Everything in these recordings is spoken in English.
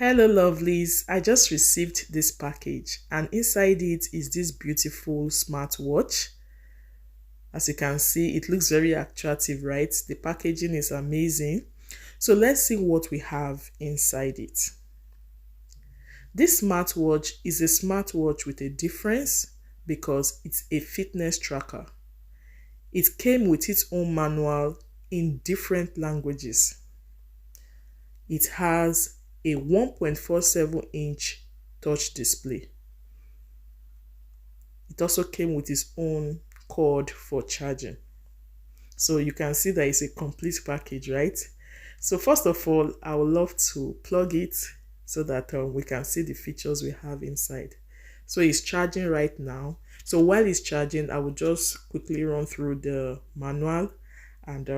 Hello lovelies, I just received this package and inside it is this beautiful smartwatch. As you can see, it looks very attractive, right? The packaging is amazing. So let's see what we have inside it. This smartwatch is a smartwatch with a difference because it's a fitness tracker. It came with its own manual in different languages. It has a 1.47-inch touch display. It also came with its own cord for charging. So you can see that it's a complete package, right? So first of all, I would love to plug it so that we can see the features we have inside. So it's charging right now. So while it's charging, I will just quickly run through the manual and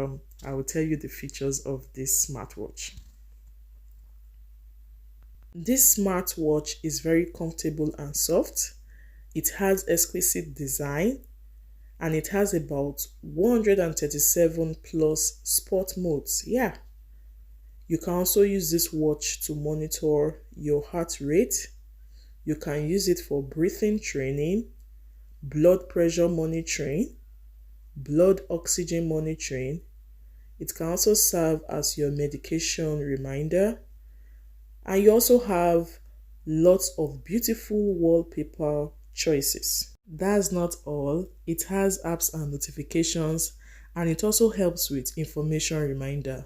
I will tell you the features of this smartwatch. This smartwatch is very comfortable and soft. It has exquisite design and it has about 137 plus sport modes. Yeah. You can also use this watch to monitor your heart rate. You can use it for breathing training, blood pressure monitoring, blood oxygen monitoring. It can also serve as your medication reminder. And you also have lots of beautiful wallpaper choices. That's not all. It has apps and notifications, and it also helps with information reminder.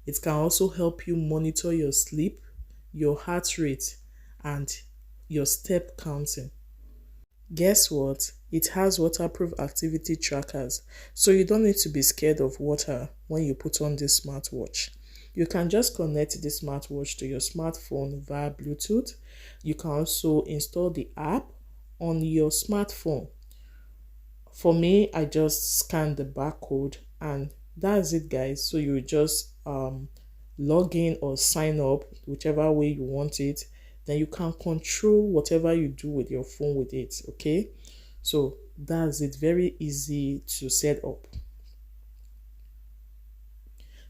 It can also help you monitor your sleep, your heart rate, and your step counting. Guess what? It has waterproof activity trackers, so you don't need to be scared of water when you put on this smartwatch. You can just connect the smartwatch to your smartphone via Bluetooth. You can also install the app on your smartphone. For me, I just scan the barcode and that's it, guys. So you just log in or sign up, whichever way you want it. Then you can control whatever you do with your phone with it, okay? So that's it, very easy to set up.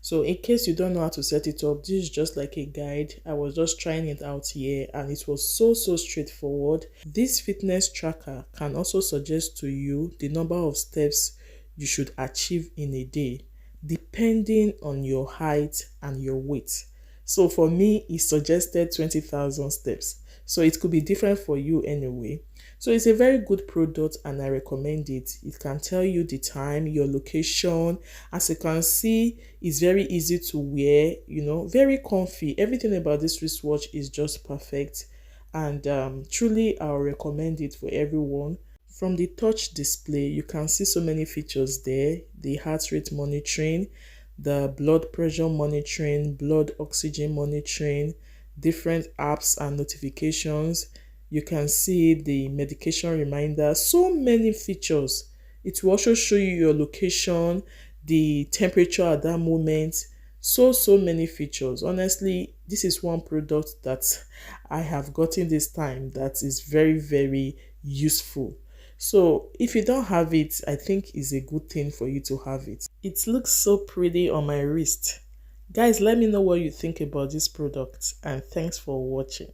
So in case you don't know how to set it up, this is just like a guide. I was just trying it out here and it was so straightforward. This fitness tracker can also suggest to you the number of steps you should achieve in a day, depending on your height and your weight. So for me, it suggested 20,000 steps. So it could be different for you anyway. So it's a very good product and I recommend it. It can tell you the time, your location. As you can see, it's very easy to wear, very comfy. Everything about this wristwatch is just perfect. And truly, I'll recommend it for everyone. From the touch display, you can see so many features there. The heart rate monitoring, the blood pressure monitoring, blood oxygen monitoring, different apps and notifications. You can see the medication reminder, so many features. It will also show you your location, the temperature at that moment, so many features. Honestly, this is one product that I have gotten this time that is very useful. So if you don't have it, I think it's a good thing for you to have it. It looks so pretty on my wrist. Guys, let me know what you think about this product and thanks for watching.